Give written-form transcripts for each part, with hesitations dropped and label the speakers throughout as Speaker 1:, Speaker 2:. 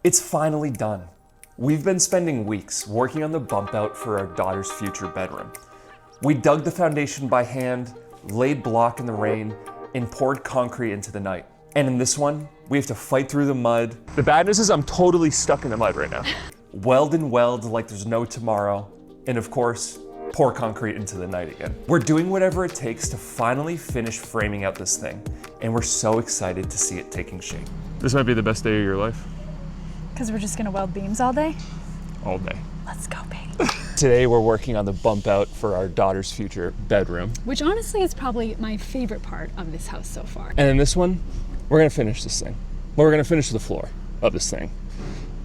Speaker 1: It's finally done. We've been spending weeks working on the bump out for our daughter's future bedroom. We dug the foundation by hand, laid block in the rain, and poured concrete into the night. And in this one, we have to fight through the mud. The bad news is I'm totally stuck in the mud right now. Weld and weld like there's no tomorrow. And of course, pour concrete into the night again. We're doing whatever it takes to finally finish framing out this thing. And we're so excited to see it taking shape.
Speaker 2: This might be the best day of your life.
Speaker 3: Because we're just gonna weld beams all day?
Speaker 2: All day.
Speaker 3: Let's go, baby.
Speaker 1: Today we're working on the bump out for our daughter's future bedroom.
Speaker 3: Which honestly is probably my favorite part of this house so far.
Speaker 1: And in this one, we're gonna finish this thing. Well, we're gonna finish the floor of this thing.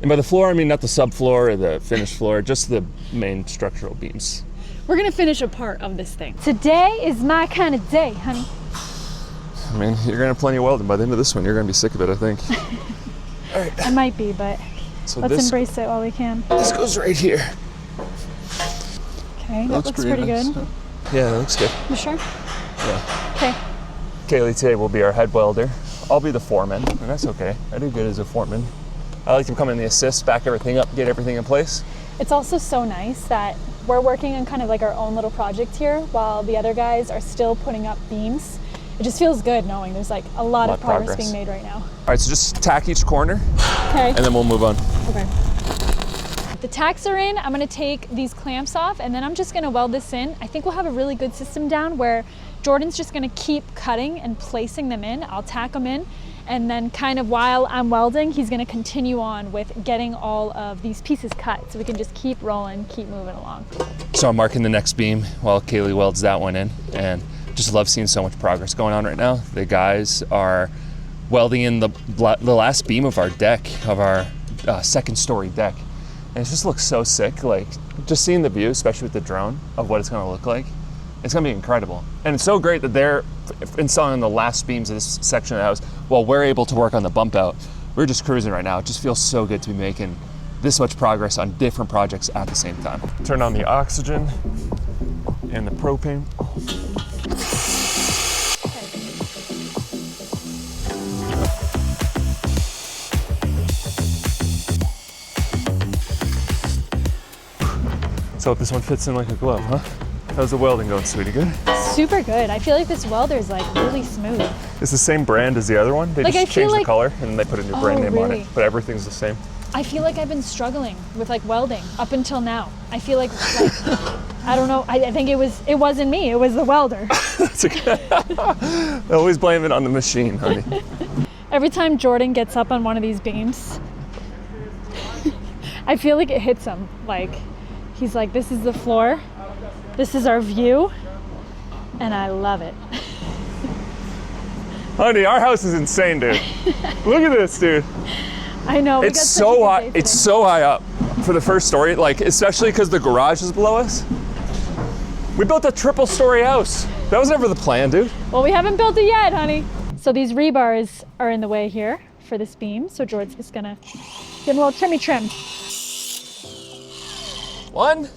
Speaker 1: And by the floor, I mean not the subfloor or the finished floor, just the main structural beams.
Speaker 3: We're gonna finish a part of this thing. Today is my kind of day, honey.
Speaker 2: I mean, you're gonna have plenty of welding. By the end of this one, you're gonna be sick of it, I think.
Speaker 1: All right.
Speaker 3: I might be, but
Speaker 1: So
Speaker 3: let's embrace it while we can.
Speaker 1: This goes right here.
Speaker 3: Okay, that looks pretty
Speaker 2: nice.
Speaker 3: good.
Speaker 1: Yeah, that looks good.
Speaker 3: You sure?
Speaker 1: Yeah.
Speaker 3: Okay.
Speaker 1: Kaylee today will be our head welder. I'll be the foreman, and that's okay. I do good as a foreman. I like to come in the assist, back everything up, get everything in place.
Speaker 3: It's also so nice that we're working on kind of like our own little project here while the other guys are still putting up beams. It just feels good knowing there's like a lot of progress being made right now.
Speaker 1: All right, so just tack each corner,
Speaker 3: Okay.
Speaker 1: and then we'll move on.
Speaker 3: Okay. The tacks are in. I'm gonna take these clamps off and then I'm just gonna weld this in. I think we'll have a really good system down where Jordan's just gonna keep cutting and placing them in. I'll tack them in, and then kind of while I'm welding, he's gonna continue on with getting all of these pieces cut so we can just keep rolling, keep moving along.
Speaker 1: So I'm marking the next beam while Kaylee welds that one in, and just love seeing so much progress going on right now. The guys are welding in the last beam of our deck, of our second story deck. And it just looks so sick. Like, just seeing the view, especially with the drone, of what it's gonna look like, it's gonna be incredible. And it's so great that they're installing the last beams of this section of the house while we're able to work on the bump out. We're just cruising right now. It just feels so good to be making this much progress on different projects at the same time.
Speaker 2: Turn on the oxygen and the propane. So this one fits in like a glove, huh? How's the welding going, sweetie? Good?
Speaker 3: Super good. I feel like this welder is like really smooth.
Speaker 2: It's the same brand as the other one. They
Speaker 3: Like, I
Speaker 2: just
Speaker 3: feel
Speaker 2: changed the
Speaker 3: like-
Speaker 2: color and they put a new brand name on
Speaker 3: really?
Speaker 2: it, but everything's the same.
Speaker 3: I feel like I've been struggling with like welding up until now. I feel like I don't know. I think it wasn't me. It was the welder.
Speaker 2: That's okay. Always blame it on the machine, honey.
Speaker 3: Every time Jordan gets up on one of these beams, I feel like it hits him. Like he's like, this is the floor, this is our view, and I love it.
Speaker 2: Honey, our house is insane, dude. Look at this, dude.
Speaker 3: I know.
Speaker 2: It's so high. It's so high up for the first story, like especially because the garage is below us. We built a triple story house. That was never the plan, dude.
Speaker 3: Well, we haven't built it yet, honey. So these rebars are in the way here for this beam. So Jordan's just gonna give him a little trimmy trim.
Speaker 1: 1,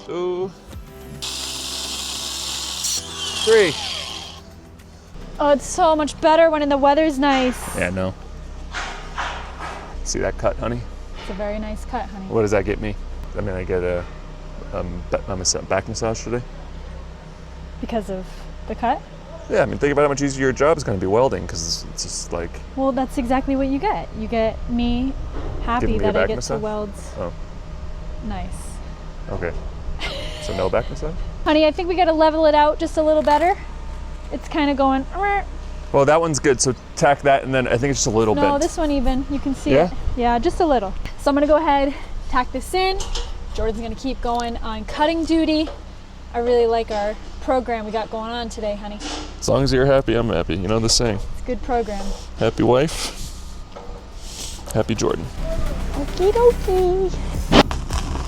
Speaker 1: 2, 3.
Speaker 3: Oh, it's so much better when the weather's nice.
Speaker 2: Yeah, no. See that cut, honey?
Speaker 3: It's a very nice cut, honey.
Speaker 2: What does that get me? I mean, I get a back massage today.
Speaker 3: Because of the cut?
Speaker 2: Yeah, I mean, think about how much easier your job is going to be welding, because it's just like...
Speaker 3: Well, that's exactly what you get. You get me happy
Speaker 2: Giving me a
Speaker 3: that I
Speaker 2: back
Speaker 3: get
Speaker 2: massage?
Speaker 3: to weld
Speaker 2: Oh,
Speaker 3: nice.
Speaker 2: okay. So no back massage?
Speaker 3: Honey, I think we gotta level it out just a little better. It's kind of going,
Speaker 2: Well, that one's good, so tack that, and then I think it's just a little
Speaker 3: no,
Speaker 2: bent.
Speaker 3: this one even, you can see
Speaker 2: Yeah?
Speaker 3: it. Yeah, just a little. So I'm gonna go ahead, tack this in. Jordan's gonna keep going on cutting duty. I really like our program we got going on today, honey.
Speaker 2: As long as you're happy, I'm happy. You know the saying.
Speaker 3: It's a good program.
Speaker 2: Happy wife, happy Jordan.
Speaker 3: Okie dokie.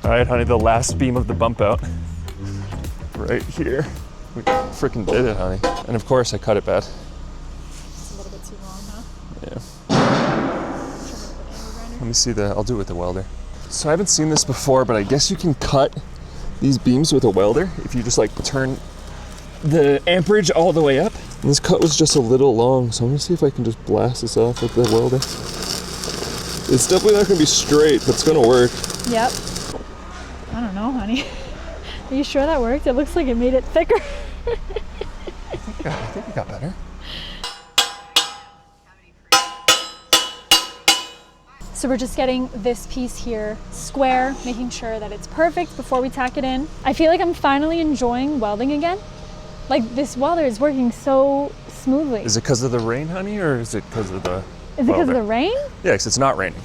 Speaker 2: All right, honey, the last beam of the bump out. Right here. We freaking did it, honey. And of course, I cut it bad.
Speaker 3: It's a little bit too long, huh?
Speaker 2: Yeah. Let me see I'll do it with the welder. So I haven't seen this before, but I guess you can cut these beams with a welder if you just like turn the amperage all the way up. And this cut was just a little long, so I'm gonna see if I can just blast this off with the welder. It's definitely not gonna be straight, but it's gonna work.
Speaker 3: Yep. I don't know, honey. Are you sure that worked? It looks like it made it thicker.
Speaker 1: I think it got better.
Speaker 3: So we're just getting this piece here square, making sure that it's perfect before we tack it in. I feel like I'm finally enjoying welding again. Like this welder is working so smoothly.
Speaker 2: Is it because of the rain, honey, or is it because of the
Speaker 3: Is it because of the rain?
Speaker 2: Yeah, because it's not raining.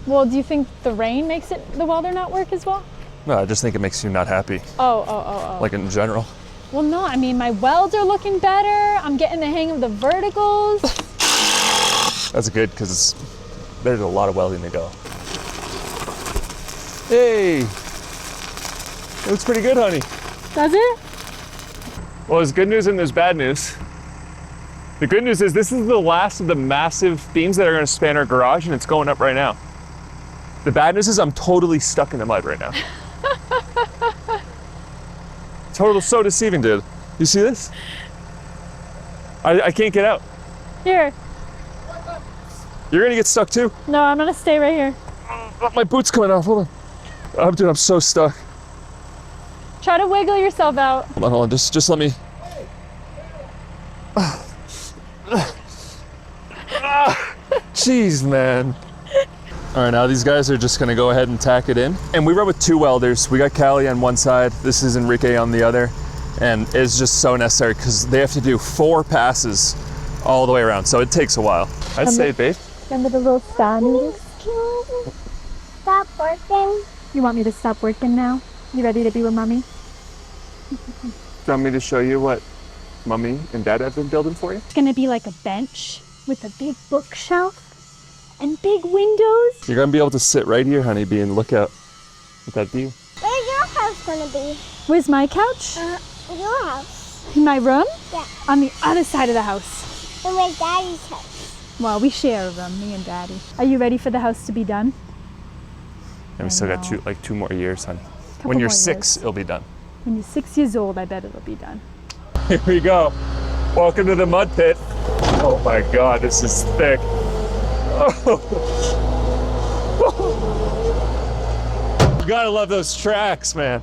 Speaker 3: Well, do you think the rain makes the welder not work as well?
Speaker 2: No, I just think it makes you not happy.
Speaker 3: Oh.
Speaker 2: Like in general.
Speaker 3: Well, no, I mean, my welds are looking better. I'm getting the hang of the verticals.
Speaker 2: That's good, because there's a lot of welding to go. Hey! It looks pretty good, honey.
Speaker 3: Does it?
Speaker 2: Well, there's good news and there's bad news. The good news is this is the last of the massive beams that are going to span our garage, and it's going up right now. The bad news is I'm totally stuck in the mud right now. So deceiving, dude. You see this? I can't get out.
Speaker 3: Here.
Speaker 2: You're gonna get stuck too.
Speaker 3: No, I'm gonna stay right here.
Speaker 2: Oh, my boot's coming off. Hold on. Oh, dude, I'm so stuck.
Speaker 3: Try to wiggle yourself out.
Speaker 2: Hold on. Just let me. Jeez, man. All right, now these guys are just gonna go ahead and tack it in. And we run with 2 welders. We got Callie on one side, this is Enrique on the other. And it's just so necessary because they have to do 4 passes all the way around. So it takes a while. I'd say, babe.
Speaker 3: Remember the little stand?
Speaker 4: Stop working.
Speaker 3: You want me to stop working now? You ready to be with mommy?
Speaker 2: Do you want me to show you what Mommy and Dad have been building for you?
Speaker 3: It's gonna be like a bench with a big bookshelf and big windows.
Speaker 2: You're gonna be able to sit right here, honeybee, and look out at that view.
Speaker 4: Where's your house gonna be?
Speaker 3: Where's my couch?
Speaker 4: Your house.
Speaker 3: In my room?
Speaker 4: Yeah.
Speaker 3: On the other side of the house.
Speaker 4: And where's Daddy's house?
Speaker 3: Well, we share a room, me and Daddy. Are you ready for the house to be done?
Speaker 2: And we still got 2 more years, honey.
Speaker 3: Couple
Speaker 2: When you're
Speaker 3: more
Speaker 2: 6,
Speaker 3: years.
Speaker 2: it'll be done.
Speaker 3: When you're 6 years old, I bet it'll be done.
Speaker 2: Here we go. Welcome to the mud pit. Oh my God, this is thick. Oh. You gotta love those tracks, man.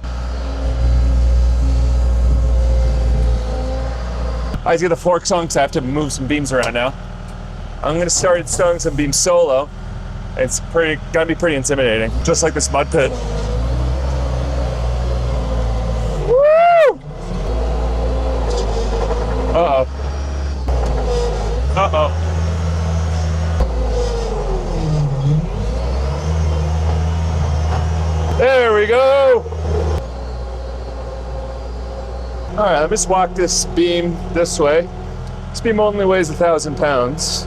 Speaker 2: I get the forks on because I have to move some beams around now. I'm gonna start installing some beams solo. It's gotta be pretty intimidating, just like this mud pit. Woo! Uh-oh. Uh-oh. There we go. All right, let me just walk this beam this way. This beam only weighs 1,000 pounds.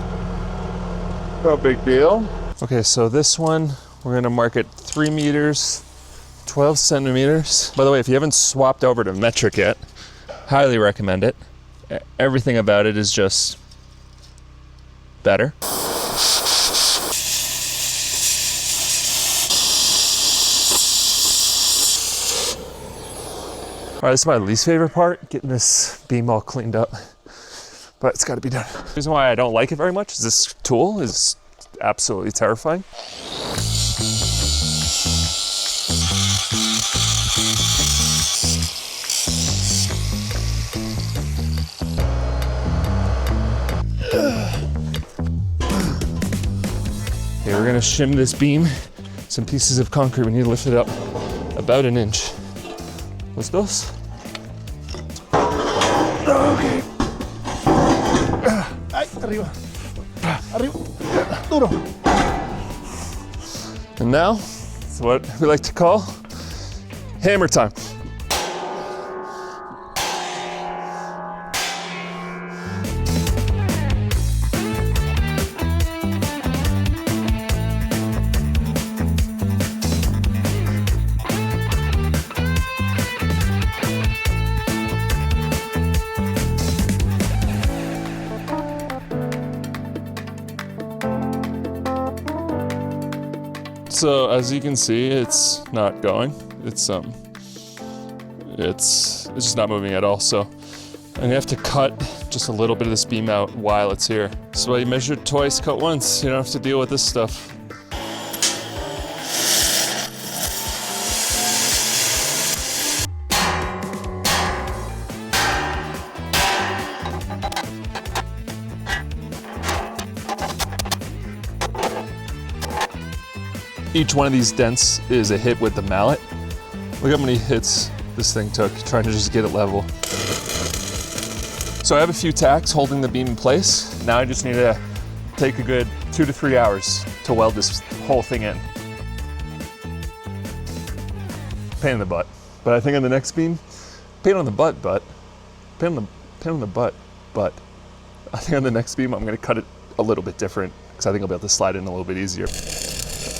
Speaker 2: No big deal. Okay, so this one, we're gonna mark it 3 meters, 12 centimeters. By the way, if you haven't swapped over to metric yet, highly recommend it. Everything about it is just better. All right, this is my least favorite part, getting this beam all cleaned up, but it's gotta be done. The reason why I don't like it very much is this tool is absolutely terrifying. Okay, we're gonna shim this beam. Some pieces of concrete, we need to lift it up about 1 inch. Los dos. Okay.
Speaker 5: Ay, arriba. Arriba. Duro.
Speaker 2: And now, it's what we like to call hammer time. So as you can see, it's not going. It's just not moving at all. So I'm gonna have to cut just a little bit of this beam out while it's here. So you measure twice, cut once. You don't have to deal with this stuff. Each one of these dents is a hit with the mallet. Look how many hits this thing took trying to just get it level. So I have a few tacks holding the beam in place. Now I just need to take a good 2 to 3 hours to weld this whole thing in. Pain in the butt. But I think on the next beam, pain on the butt, pain on the butt. I think on the next beam I'm gonna cut it a little bit different because I think I'll be able to slide in a little bit easier.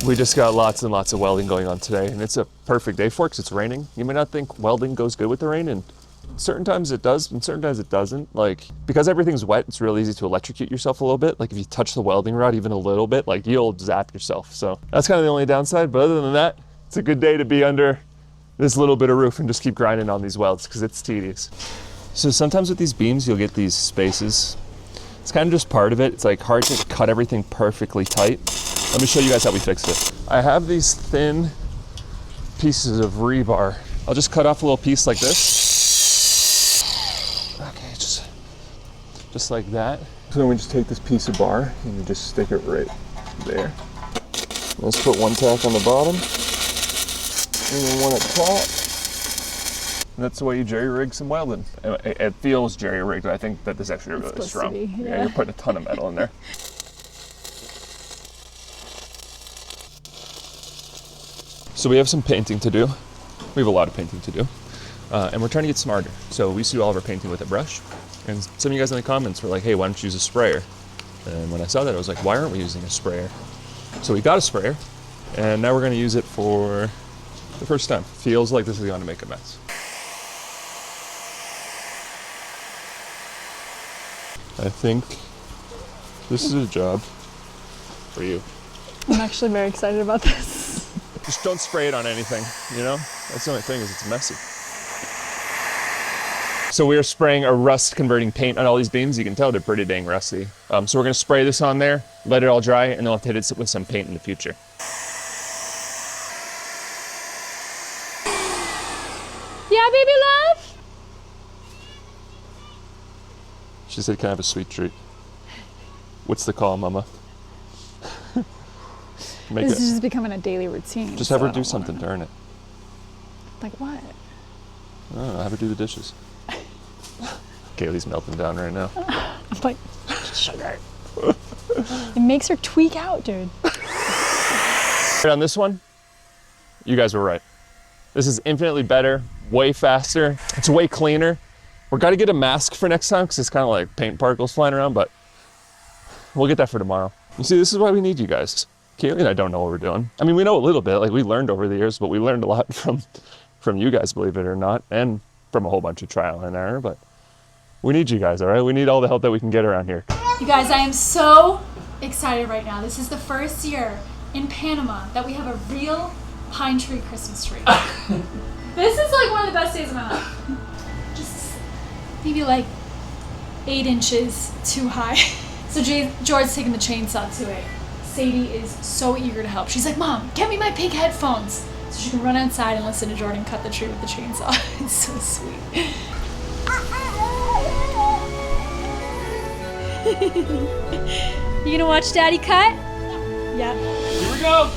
Speaker 2: We just got lots and lots of welding going on today, and it's a perfect day for it because it's raining. You may not think welding goes good with the rain, and certain times it does, and certain times it doesn't. Like, because everything's wet, it's real easy to electrocute yourself a little bit. Like, if you touch the welding rod even a little bit, like, you'll zap yourself. So that's kind of the only downside, but other than that, it's a good day to be under this little bit of roof and just keep grinding on these welds because it's tedious. So sometimes with these beams, you'll get these spaces. It's kind of just part of it. It's like hard to cut everything perfectly tight. Let me show you guys how we fixed it. I have these thin pieces of rebar. I'll just cut off a little piece like this. Okay, just like that. So then we just take this piece of bar and you just stick it right there. Let's put one tack on the bottom and then one at the top. And that's the way you jerry rig some welding. It feels jerry rigged, but I think that this is actually really strong. Yeah, you're putting a ton of metal in there. So we have some painting to do. We have a lot of painting to do. And we're trying to get smarter. So we used to do all of our painting with a brush. And some of you guys in the comments were like, hey, why don't you use a sprayer? And when I saw that, I was like, why aren't we using a sprayer? So we got a sprayer, and now we're gonna use it for the first time. Feels like this is gonna make a mess. I think this is a job for you.
Speaker 3: I'm actually very excited about this.
Speaker 2: Just don't spray it on anything, you know? That's the only thing, is it's messy. So we are spraying a rust converting paint on all these beams. You can tell they're pretty dang rusty. So we're gonna spray this on there, let it all dry, and then we'll have to hit it with some paint in the future.
Speaker 3: Yeah, baby love?
Speaker 2: She said, can I have a sweet treat? What's the call, mama?
Speaker 3: This is just becoming a daily routine.
Speaker 2: Just have her do something to earn it.
Speaker 3: Like what?
Speaker 2: I don't know, have her do the dishes. Kaylee's melting down right now.
Speaker 3: I'm like, sugar. It makes her tweak out, dude.
Speaker 2: On this one, you guys were right. This is infinitely better, way faster. It's way cleaner. We're gotta get a mask for next time because it's kind of like paint particles flying around, but we'll get that for tomorrow. You see, this is why we need you guys. Kaylee and I don't know what we're doing. I mean, we know a little bit, like we learned over the years, but we learned a lot from you guys, believe it or not, and from a whole bunch of trial and error, but we need you guys, all right? We need all the help that we can get around here.
Speaker 3: You guys, I am so excited right now. This is the first year in Panama that we have a real pine tree Christmas tree. This is like one of the best days of my life. Just maybe like 8 inches too high. So George's taking the chainsaw to it. Sadie is so eager to help. She's like, Mom, get me my pink headphones so she can run outside and listen to Jordan cut the tree with the chainsaw. It's so sweet. You gonna watch Daddy cut? Yeah.
Speaker 2: Here we go.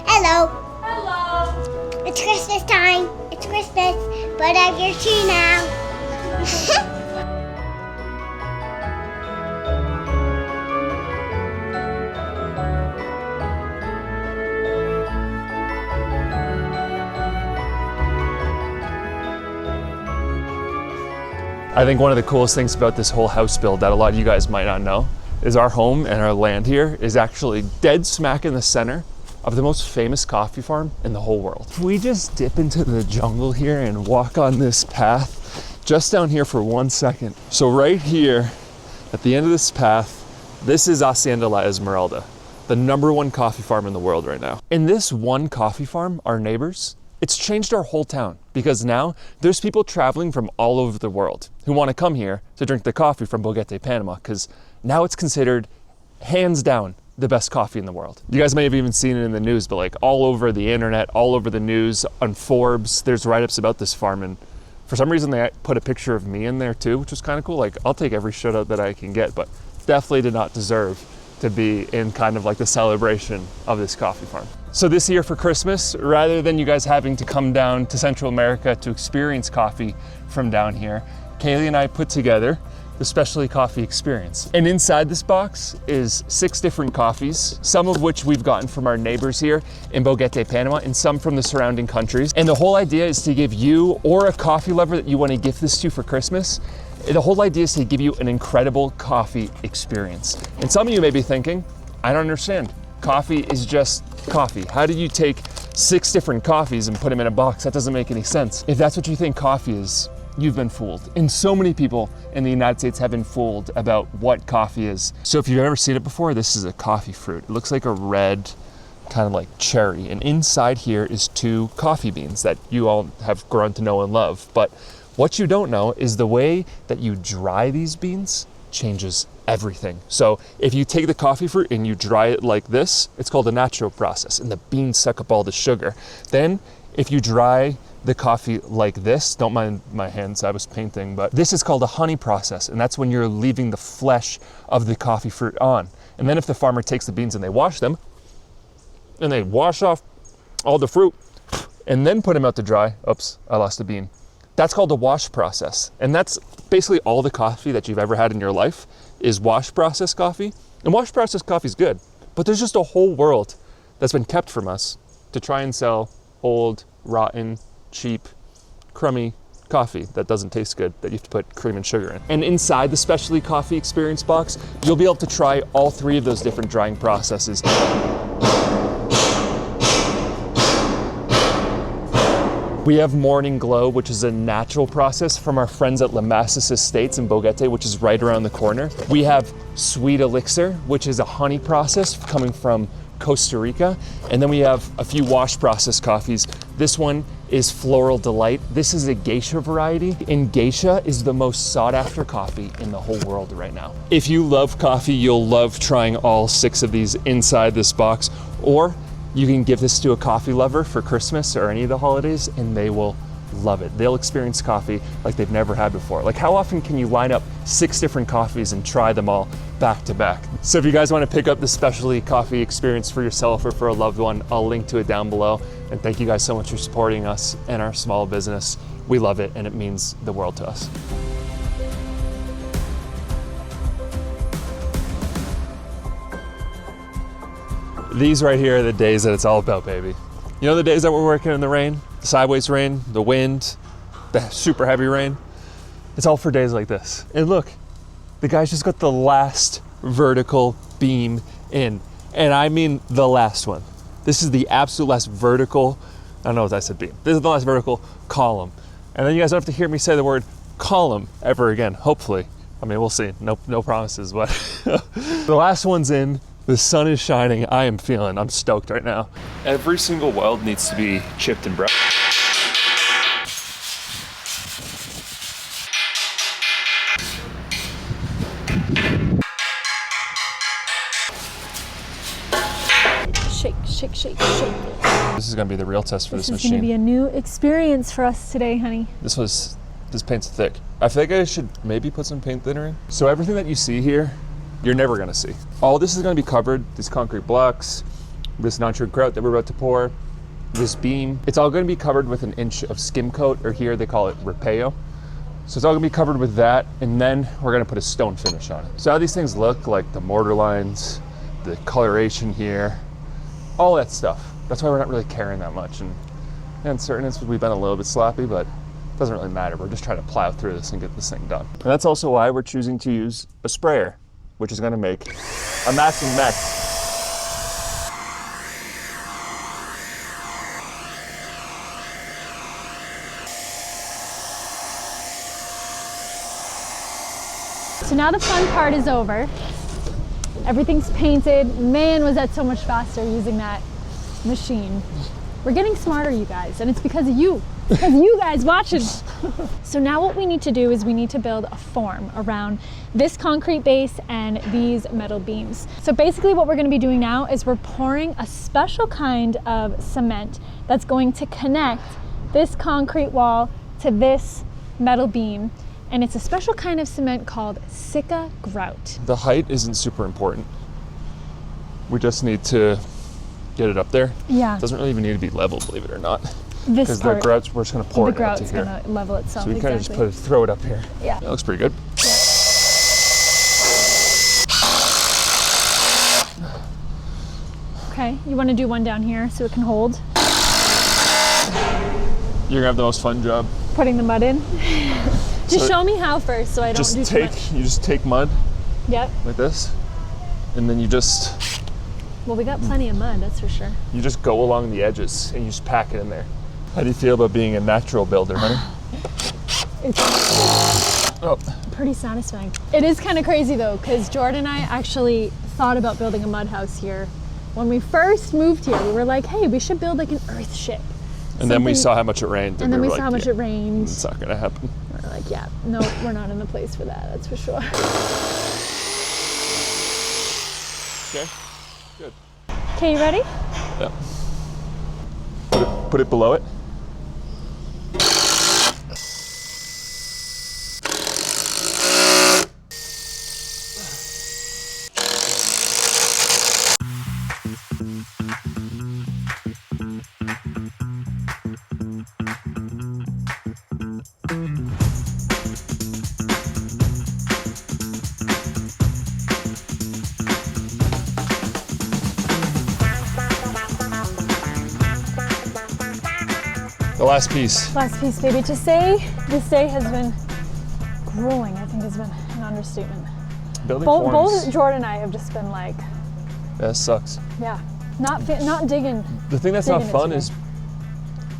Speaker 4: Hello.
Speaker 3: Hello.
Speaker 4: It's Christmas time. It's Christmas, but I have your tree now.
Speaker 2: I think one of the coolest things about this whole house build that a lot of you guys might not know is our home and our land here is actually dead smack in the center of the most famous coffee farm in the whole world. If we just dip into the jungle here and walk on this path just down here for 1 second. So right here at the end of this path, this is Hacienda La Esmeralda, the #1 coffee farm in the world right now. And this one coffee farm, our neighbors, it's changed our whole town because now there's people traveling from all over the world who want to come here to drink the coffee from Boquete, Panama, because now it's considered hands down the best coffee in the world. You guys may have even seen it in the news, but like all over the internet, all over the news, on Forbes, there's write-ups about this farm. And for some reason they put a picture of me in there too, which was kind of cool. Like, I'll take every shout out that I can get, but definitely did not deserve to be in kind of like the celebration of this coffee farm. So this year for Christmas, rather than you guys having to come down to Central America to experience coffee from down here, Kaylee and I put together the Specialty Coffee Experience. And inside this box is 6 different coffees, some of which we've gotten from our neighbors here in Boquete, Panama, and some from the surrounding countries. And the whole idea is to give you, or a coffee lover that you want to gift this to for Christmas, the whole idea is to give you an incredible coffee experience. And some of you may be thinking, I don't understand. Coffee is just coffee. How do you take 6 different coffees and put them in a box? That doesn't make any sense. If that's what you think coffee is, you've been fooled. And so many people in the United States have been fooled about what coffee is. So if you've ever seen it before, this is a coffee fruit. It looks like a red, kind of like cherry. And inside here is 2 coffee beans that you all have grown to know and love. But what you don't know is the way that you dry these beans changes everything. So if you take the coffee fruit and you dry it like this, it's called a natural process, and the beans suck up all the sugar. Then if you dry the coffee like this, don't mind my hands, I was painting, but this is called a honey process, and that's when you're leaving the flesh of the coffee fruit on. And then if the farmer takes the beans and they wash them, and they wash off all the fruit, and then put them out to dry, oops, I lost a bean. That's called the wash process. And that's basically all the coffee that you've ever had in your life is wash process coffee. And wash process coffee is good, but there's just a whole world that's been kept from us to try and sell old, rotten, cheap, crummy coffee that doesn't taste good, that you have to put cream and sugar in. And inside the Specialty Coffee Experience box, you'll be able to try all 3 of those different drying processes. We have Morning Glow, which is a natural process from our friends at La Masses Estates in Boquete, which is right around the corner. We have Sweet Elixir, which is a honey process coming from Costa Rica. And then we have a few wash process coffees. This one is Floral Delight. This is a geisha variety, and geisha is the most sought after coffee in the whole world right now. If you love coffee, you'll love trying all 6 of these inside this box, or you can give this to a coffee lover for Christmas or any of the holidays, and they will love it. They'll experience coffee like they've never had before. Like, how often can you line up 6 different coffees and try them all back to back? So if you guys want to pick up the Specialty Coffee Experience for yourself or for a loved one, I'll link to it down below. And thank you guys so much for supporting us and our small business. We love it, and it means the world to us. These right here are the days that it's all about, baby. You know the days that we're working in the rain, the sideways rain, the wind, the super heavy rain? It's all for days like this. And look, the guys just got the last vertical beam in. And I mean the last one. This is the absolute last vertical, I don't know what I said beam. This is the last vertical column. And then you guys don't have to hear me say the word column ever again, hopefully. I mean, we'll see, no promises, but the last one's in. The sun is shining. I'm stoked right now. Every single weld needs to be chipped and brushed.
Speaker 3: Shake, shake, shake, shake.
Speaker 2: This is gonna be the real test for this machine.
Speaker 3: This is gonna be a new experience for us today, honey.
Speaker 2: This paint's thick. I feel like I should maybe put some paint thinner in. So everything that you see here, you're never gonna see. All this is gonna be covered, these concrete blocks, this non-shrink grout that we're about to pour, this beam. It's all gonna be covered with an inch of skim coat, or here they call it rapeo. So it's all gonna be covered with that, and then we're gonna put a stone finish on it. So how these things look, like the mortar lines, the coloration here, all that stuff. That's why we're not really caring that much. And in certain instances, we've been a little bit sloppy, but it doesn't really matter. We're just trying to plow through this and get this thing done. And that's also why we're choosing to use a sprayer, which is gonna make a masking mess.
Speaker 3: So now the fun part is over. Everything's painted. Man, was that so much faster using that machine. We're getting smarter, you guys, and it's because of you. It's because of you guys watching. So now what we need to do is we need to build a form around this concrete base and these metal beams. So basically what we're going to be doing now is we're pouring a special kind of cement that's going to connect this concrete wall to this metal beam. And it's a special kind of cement called Sika grout.
Speaker 2: The height isn't super important. We just need to get it up there.
Speaker 3: Yeah.
Speaker 2: It doesn't really even need to be level, believe it or not.
Speaker 3: This
Speaker 2: Because the
Speaker 3: part,
Speaker 2: grout's, we're just gonna pour
Speaker 3: the
Speaker 2: it up to
Speaker 3: grout's
Speaker 2: here.
Speaker 3: gonna level itself.
Speaker 2: So we kind of just
Speaker 3: exactly.
Speaker 2: throw it up here.
Speaker 3: Yeah.
Speaker 2: That looks pretty good.
Speaker 3: Okay, you want to do one down here so it can hold?
Speaker 2: You're gonna have the most fun job.
Speaker 3: Putting the mud in? Just
Speaker 2: So
Speaker 3: show me how first so I don't
Speaker 2: Just
Speaker 3: do too much.
Speaker 2: you just take mud
Speaker 3: Yep.
Speaker 2: like this, and then you just
Speaker 3: Well, we got plenty of mud, that's for sure.
Speaker 2: go along the edges and you just pack it in there. How do you feel about being a natural builder, honey?
Speaker 3: It's
Speaker 2: Oh,
Speaker 3: pretty satisfying. It is kind of crazy though, because Jordan and I actually thought about building a mud house here. When we first moved here, we were like, hey, we should build like an earth ship.
Speaker 2: and then we
Speaker 3: Something-
Speaker 2: saw how much it rained,
Speaker 3: And then we
Speaker 2: were
Speaker 3: saw how
Speaker 2: like,
Speaker 3: much
Speaker 2: yeah,
Speaker 3: it rained.
Speaker 2: It's not gonna happen.
Speaker 3: We're like, yeah, no, we're not in the place for that, that's for sure.
Speaker 2: Okay, good.
Speaker 3: Okay, you ready?
Speaker 2: Yeah. Put it below it. The last piece.
Speaker 3: Last piece, baby. To say this day has been grueling, I think has been an understatement.
Speaker 2: Building
Speaker 3: Both
Speaker 2: forms.
Speaker 3: Jordan and I have just been like,
Speaker 2: That sucks.
Speaker 3: yeah, not digging.
Speaker 2: The thing that's not
Speaker 3: Digging
Speaker 2: fun
Speaker 3: into
Speaker 2: is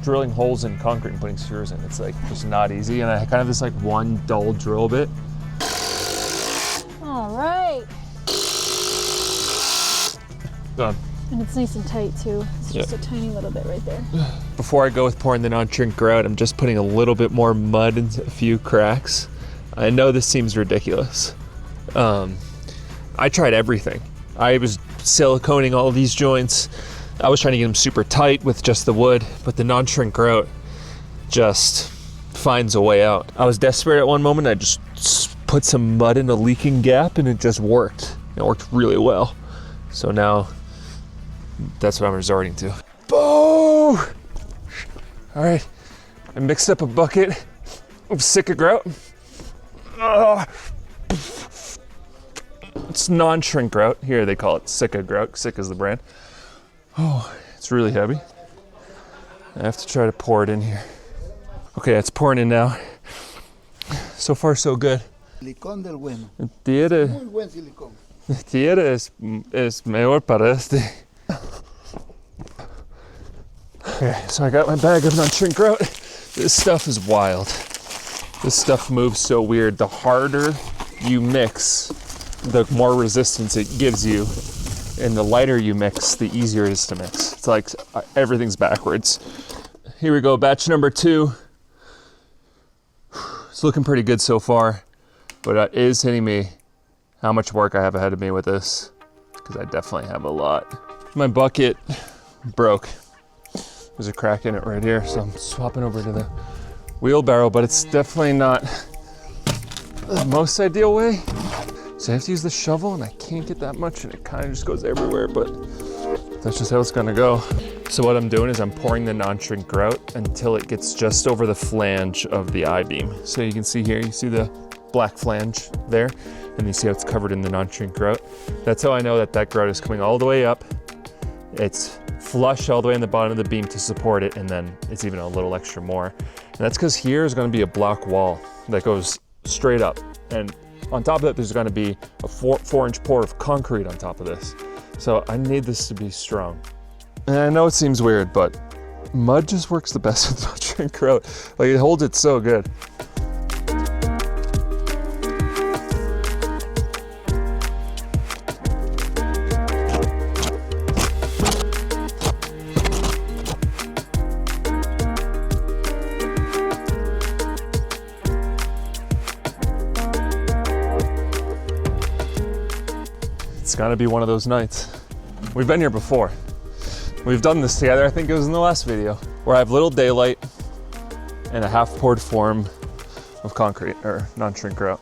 Speaker 2: drilling holes in concrete and putting screws in. It's like just not easy, and I kind of this like one dull drill bit.
Speaker 3: All right.
Speaker 2: Done.
Speaker 3: And it's nice and tight too. It's just a tiny little bit right there.
Speaker 2: Before I go with pouring the non-shrink grout, I'm just putting a little bit more mud into a few cracks. I know this seems ridiculous. I tried everything. I was siliconing all of these joints. I was trying to get them super tight with just the wood, but the non-shrink grout just finds a way out. I was desperate at one moment. I just put some mud in a leaking gap and it just worked. It worked really well. So now that's what I'm resorting to. Boo! All right, I mixed up a bucket of Sika grout. It's non-shrink grout. Here they call it Sika grout. Sika's the brand. Oh, it's really heavy. I have to try to pour it in here. Okay, it's pouring in now. So far, so good.
Speaker 5: Silicón del bueno.
Speaker 2: Tierra,
Speaker 5: Muy buen silicón.
Speaker 2: tierra es mejor para este. Okay, so I got my bag of non-shrink grout. This stuff is wild. This stuff moves so weird. The harder you mix, the more resistance it gives you. And the lighter you mix, the easier it is to mix. It's like everything's backwards. Here we go, batch number 2. It's looking pretty good so far, but it is hitting me how much work I have ahead of me with this, because I definitely have a lot. My bucket broke. There's a crack in it right here, so I'm swapping over to the wheelbarrow, but it's definitely not the most ideal way. So I have to use the shovel, and I can't get that much, and it kind of just goes everywhere, but that's just how it's gonna go. So what I'm doing is I'm pouring the non-shrink grout until it gets just over the flange of the I-beam. So you can see here, you see the black flange there, and you see how it's covered in the non-shrink grout. That's how I know that that grout is coming all the way up. It's flush all the way in the bottom of the beam to support it, and then it's even a little extra more. And that's because here is gonna be a block wall that goes straight up. And on top of it, there's gonna be a 4-inch pour of concrete on top of this. So I need this to be strong. And I know it seems weird, but mud just works the best with non-shrink grout. Like, it holds it so good. It's gonna be one of those nights. We've been here before. We've done this together, I think it was in the last video, where I have little daylight and a half poured form of concrete or non-shrink grout.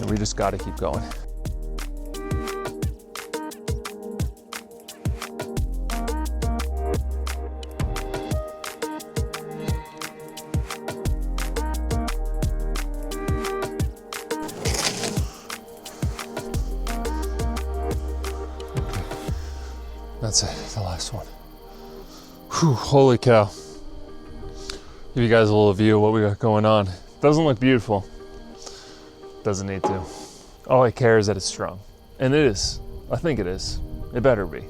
Speaker 2: And we just gotta keep going. That's it, the last one. Whew, holy cow. Give you guys a little view of what we got going on. Doesn't look beautiful. Doesn't need to. All I care is that it's strong. And it is. I think it is. It better be.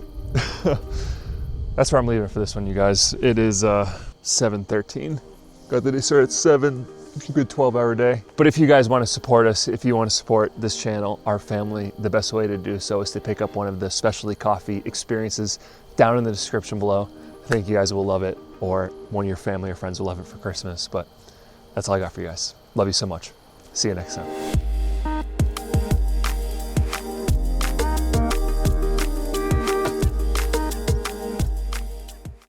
Speaker 2: That's where I'm leaving for this one, you guys. It is 7:13. Got the day started at 7. A good 12-hour day. But if you guys want to support us, if you want to support this channel, our family, the best way to do so is to pick up one of the specialty coffee experiences down in the description below. I think you guys will love it, or one of your family or friends will love it for Christmas. But that's all I got for you guys. Love you so much. See you next time.